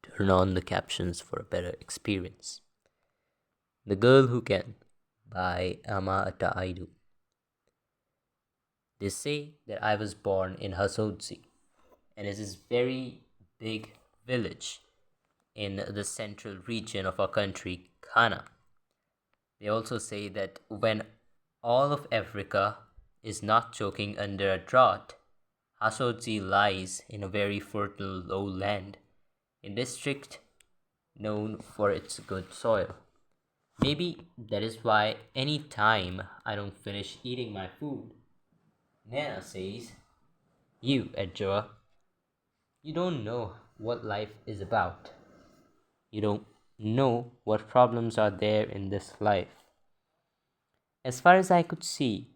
Turn on the captions for a better experience. The Girl Who Can by aidoo. They say that I was born in Hasodzi, and it is a very big village in the central region of our country, Ghana. They also say that when all of Africa is not choking under a drought, Hasodzi lies in a very fertile lowland, a district known for its good soil. Maybe that is why any time I don't finish eating my food, Nana says, "You, Edjoa, you don't know what life is about. You don't know what problems are there in this life." As far as I could see,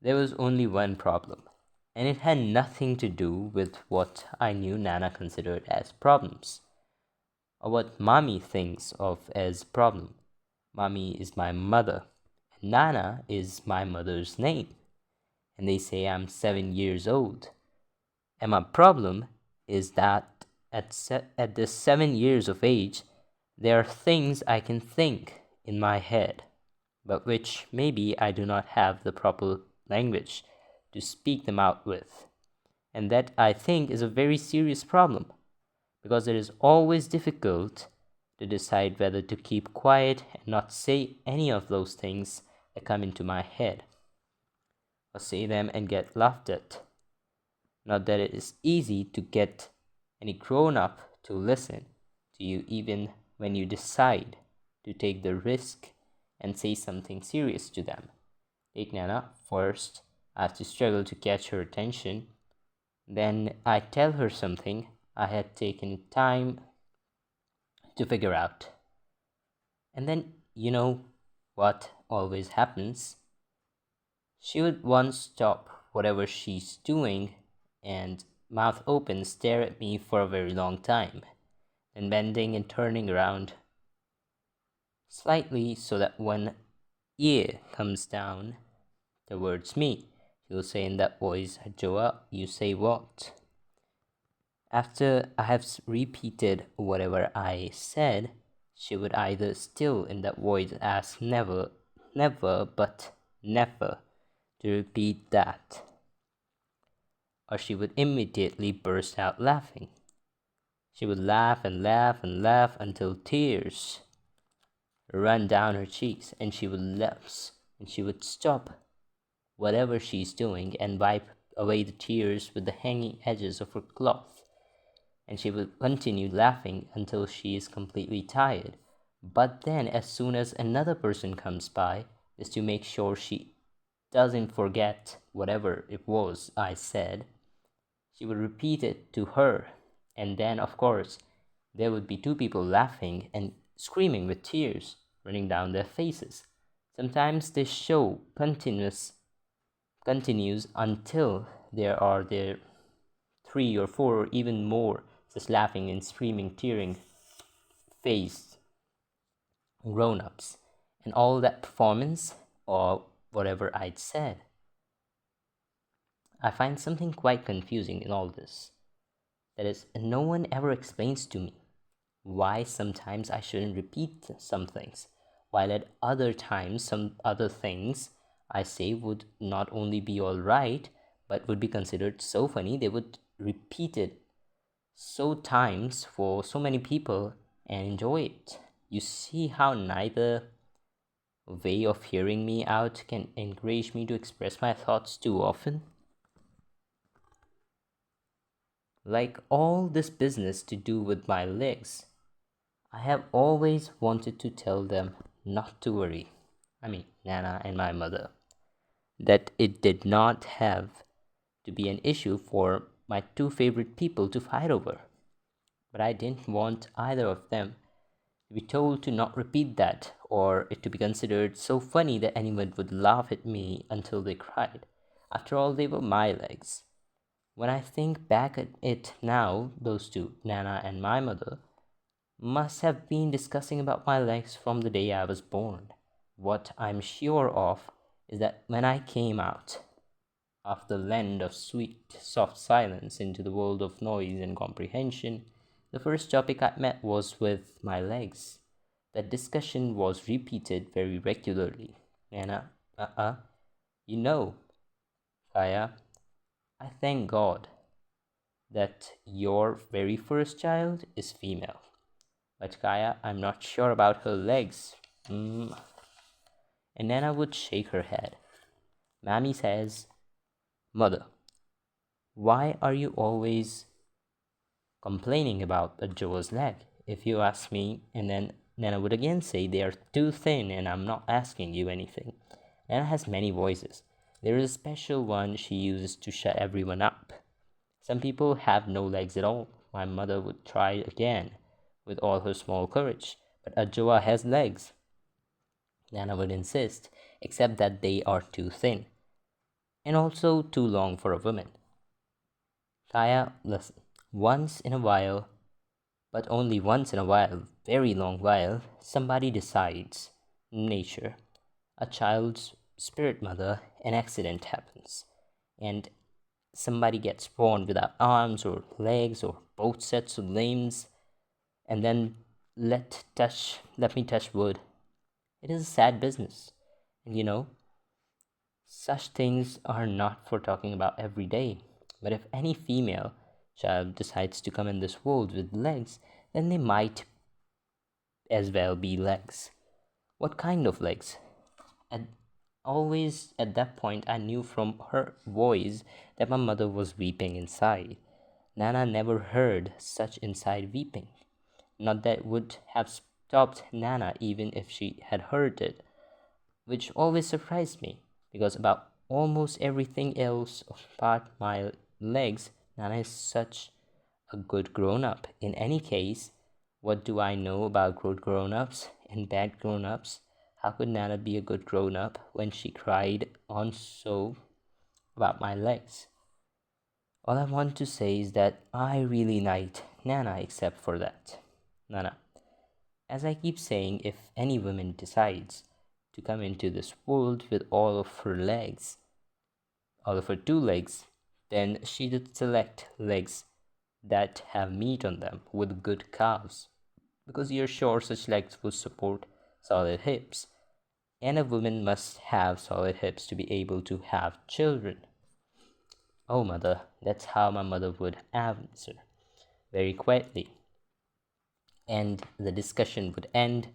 there was only one problem, and it had nothing to do with what I knew Nana considered as problems, or what Mommy thinks of as problem. Mommy is my mother, and Nana is my mother's name, and they say I'm 7 years old. And my problem is that at this 7 years of age, there are things I can think in my head, but which maybe I do not have the proper language to speak them out with. And that I think is a very serious problem because it is always difficult to decide whether to keep quiet and not say any of those things that come into my head, or say them and get laughed at. Not that it is easy to get any grown up to listen to you even when you decide to take the risk and say something serious to them. Take Nana first. I have to struggle to catch her attention. Then I tell her something I had taken time to figure out. And then you know what always happens? She would once stop whatever she's doing and, mouth open, stare at me for a very long time, then bending and turning around slightly so that one ear comes down towards me. She will say in that voice, "Joa, you say what?" After I have repeated whatever I said, she would either still in that voice ask never, never, but never to repeat that, or she would immediately burst out laughing. She would laugh and laugh and laugh until tears run down her cheeks, and she would lapse and she would stop whatever she's doing and wipe away the tears with the hanging edges of her cloth, and she will continue laughing until she is completely tired. But then, as soon as another person comes by, just to make sure she doesn't forget whatever it was I said, she would repeat it to her, and then, of course, there would be two people laughing and screaming with tears running down their faces. Sometimes this show continues until there 3 or 4 or even more just laughing and screaming, tearing faced grown-ups, and all that performance or whatever I'd said. I find something quite confusing in all this. That is, no one ever explains to me why sometimes I shouldn't repeat some things, while at other times, some other things I say would not only be alright, but would be considered so funny they would repeat it so times for so many people and enjoy it. You see how neither way of hearing me out can encourage me to express my thoughts too often? Like all this business to do with my legs, I have always wanted to tell them not to worry. I mean, Nana and my mother, that it did not have to be an issue for my two favorite people to fight over. But I didn't want either of them to be told to not repeat that, or it to be considered so funny that anyone would laugh at me until they cried. After all, they were my legs. When I think back at it now, those two, Nana and my mother, must have been discussing about my legs from the day I was born. What I'm sure of is that when I came out of the land of sweet, soft silence into the world of noise and comprehension, The first topic I met was with my legs. That discussion was repeated very regularly. Nana, you know, Kaya, I thank God that your very first child is female. But Kaya, I'm not sure about her legs. Mm. And Nana would shake her head. Mammy says, Mother, why are you always complaining about a Joe's leg? If you ask me, and then Nana would again say, they are too thin and I'm not asking you anything. Nana has many voices. There is a special one she uses to shut everyone up. Some people have no legs at all. My mother would try again with all her small courage. But Ajwa has legs, Nana would insist, except that they are too thin and also too long for a woman. Kaya, listen. Once in a while, but only once in a while, very long while, somebody decides, nature, a child's spirit mother, an accident happens, and somebody gets born without arms or legs or both sets of limbs, and then let me touch wood. It is a sad business. And such things are not for talking about every day. But if any female child decides to come in this world with legs, then they might as well be legs. What kind of legs? At, Always at that point, I knew from her voice that my mother was weeping inside. Nana never heard such inside weeping. Not that would have stopped Nana even if she had heard it, which always surprised me because about almost everything else apart my legs, Nana is such a good grown up. In any case, what do I know about good grown ups and bad grown ups? How could Nana be a good grown up when she cried on so about my legs? All I want to say is that I really liked Nana except for that. Nana, as I keep saying, if any woman decides to come into this world with all of her legs, all of her two legs, then she should select legs that have meat on them with good calves, because you're sure such legs would support solid hips, and a woman must have solid hips to be able to have children. Oh, mother, that's how my mother would answer, very quietly, and the discussion would end,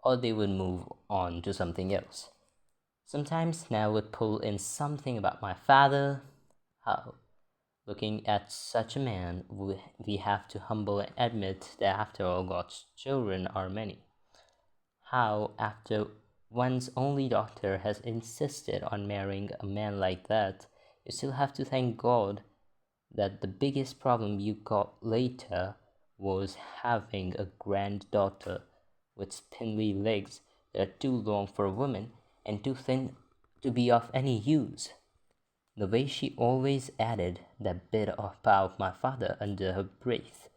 or they would move on to something else. Sometimes Nell would pull in something about my father, how, looking at such a man, we have to humble and admit that after all, God's children are many. How, after one's only daughter has insisted on marrying a man like that, you still have to thank God that the biggest problem you got later was having a granddaughter with spindly legs that are too long for a woman and too thin to be of any use. The way she always added that bit about my father under her breath.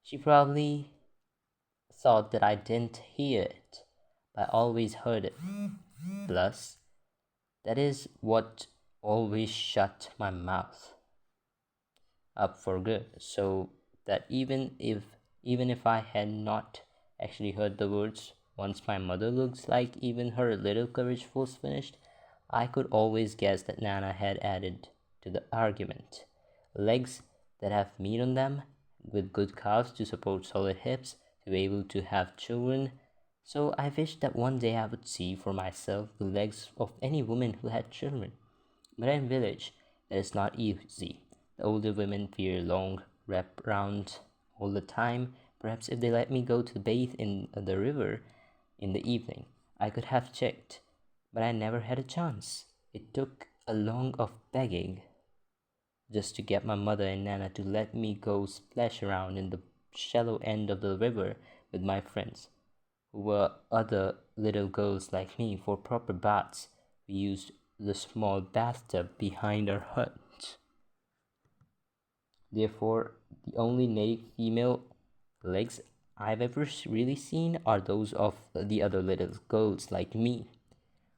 She probably thought that I didn't hear it, but I always heard it. Plus, that is what always shut my mouth up for good, so that even if I had not actually heard the words, once my mother looks like even her little courage was finished, I could always guess that Nana had added to the argument. Legs that have meat on them, with good calves to support solid hips, to be able to have children. So I wished that one day I would see for myself the legs of any woman who had children. But in village, that is not easy. The older women wear long wrap round all the time. Perhaps if they let me go to bathe in the river in the evening, I could have checked, but I never had a chance. It took a long of begging just to get my mother and Nana to let me go splash around in the shallow end of the river with my friends, who were other little girls like me. For proper baths, we used the small bathtub behind our hut. Therefore, the only native female legs I've ever really seen are those of the other little girls like me,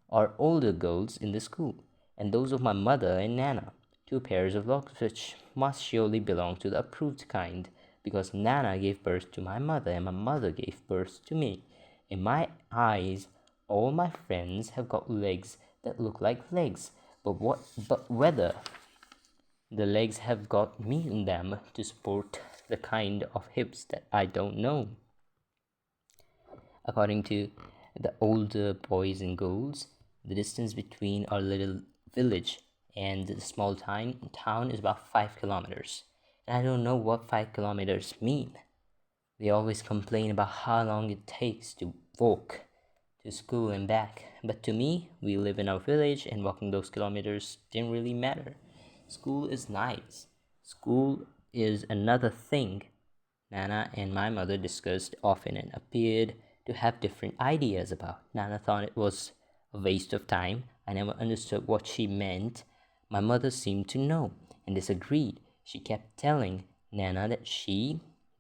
or older girls in the school, and those of my mother and Nana, two pairs of legs which must surely belong to the approved kind, because Nana gave birth to my mother and my mother gave birth to me. In my eyes, all my friends have got legs that look like legs, but whether the legs have got me in them to support the kind of hips that I don't know. According to the older boys and girls, the distance between our little village and the small town is about 5 kilometers. And I don't know what 5 kilometers mean. They always complain about how long it takes to walk to school and back. But to me, we live in our village and walking those kilometers didn't really matter. School is nice. School is another thing Nana and my mother discussed often and appeared to have different ideas about. Nana thought it was a waste of time. I never understood what she meant. My mother seemed to know and disagreed. She kept telling Nana that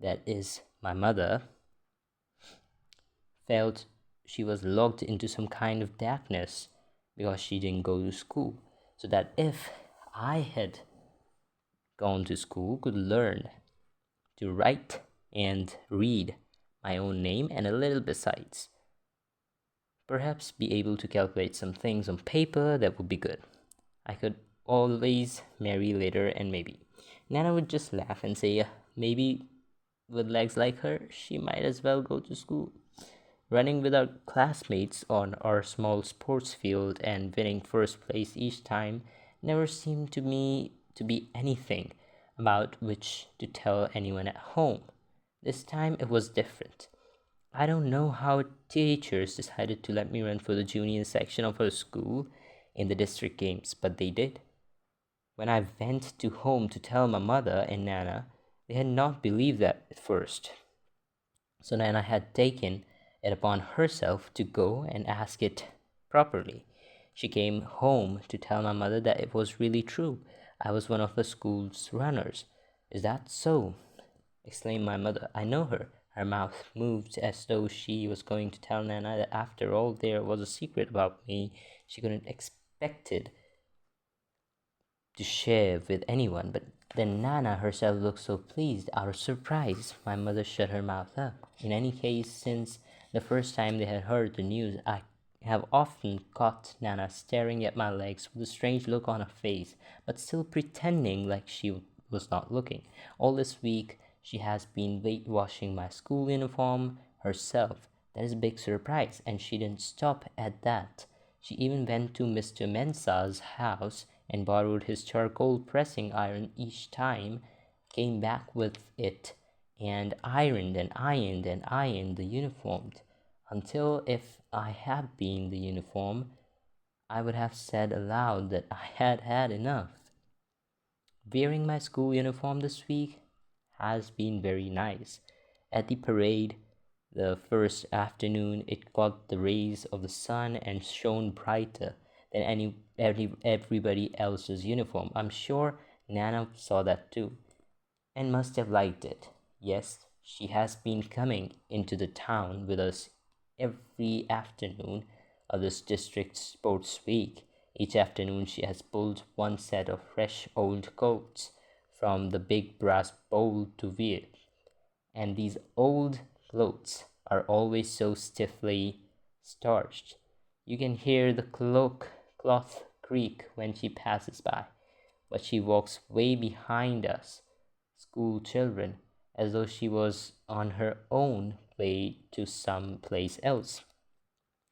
that is my mother, felt she was locked into some kind of darkness because she didn't go to school. So that if I had gone to school, could learn to write and read my own name and a little besides, perhaps be able to calculate some things on paper, that would be good. I could always marry later and maybe. Nana would just laugh and say, maybe with legs like her, she might as well go to school. Running with our classmates on our small sports field and winning first place each time never seemed to me to be anything about which to tell anyone at home. This time it was different. I don't know how teachers decided to let me run for the junior section of our school in the district games, but they did. When I went to home to tell my mother and Nana, they had not believed that at first. So Nana had taken it upon herself to go and ask it properly. She came home to tell my mother that it was really true. I was one of the school's runners. Is that so? Exclaimed my mother. I know her. Her mouth moved as though she was going to tell Nana that after all there was a secret about me she couldn't expected to share with anyone, but then Nana herself looked so pleased out of surprise. My mother shut her mouth up. In any case, since the first time they had heard the news, I have often caught Nana staring at my legs with a strange look on her face, but still pretending like she was not looking. All this week, she has been washing my school uniform herself. That is a big surprise, and she didn't stop at that. She even went to Mr. Mensah's house and borrowed his charcoal pressing iron each time, came back with it, and ironed and ironed and ironed the uniform, until if I had been the uniform, I would have said aloud that I had had enough. Wearing my school uniform this week has been very nice. At the parade, the first afternoon, it caught the rays of the sun and shone brighter than everybody else's uniform. I'm sure Nana saw that too and must have liked it. Yes, she has been coming into the town with us every afternoon of this district sports week. Each afternoon she has pulled one set of fresh old coats from the big brass bowl to wear, and these old clothes are always so stiffly starched. You can hear the cloth creak when she passes by, but she walks way behind us, school children, as though she was on her own way to some place else.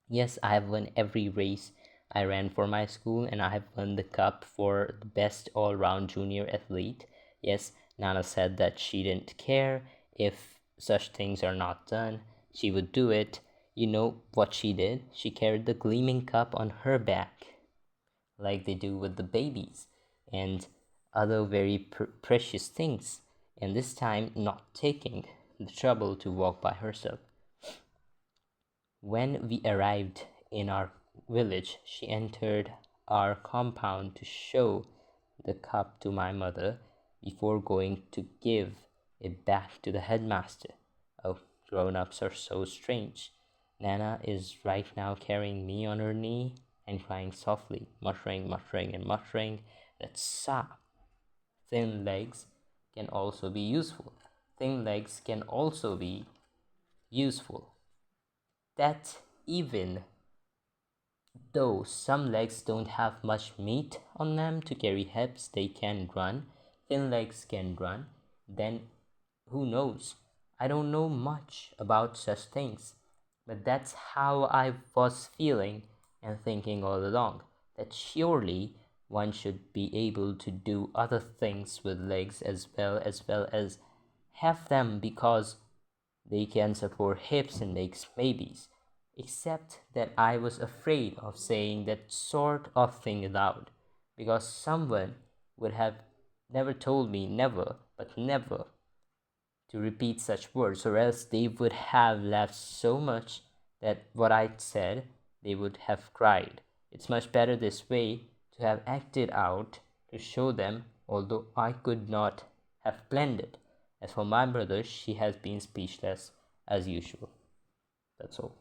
Yes, I have won every race I ran for my school, and I have won the cup for the best all round junior athlete. Yes, Nana said that she didn't care if such things are not done, she would do it. You know what she did? She carried the gleaming cup on her back, like they do with the babies and other very precious things, and this time not taking the trouble to walk by herself. When we arrived in our village, she entered our compound to show the cup to my mother before going to give it back to the headmaster. Oh, grown-ups are so strange. Nana is right now carrying me on her knee and crying softly, muttering and muttering that sa, thin legs, can also be useful. thin legs can also be useful. That even though some legs don't have much meat on them to carry hips, they can run. Thin legs can run. Then who knows? I don't know much about such things, but that's how I was feeling and thinking all along. That surely one should be able to do other things with legs as well as have them because they can support hips and make babies. Except that I was afraid of saying that sort of thing aloud, because someone would have never told me never, but never, to repeat such words, or else they would have laughed so much that what I said, they would have cried. It's much better this way to have acted out to show them, although I could not have planned it. As for my brother, she has been speechless as usual. That's all.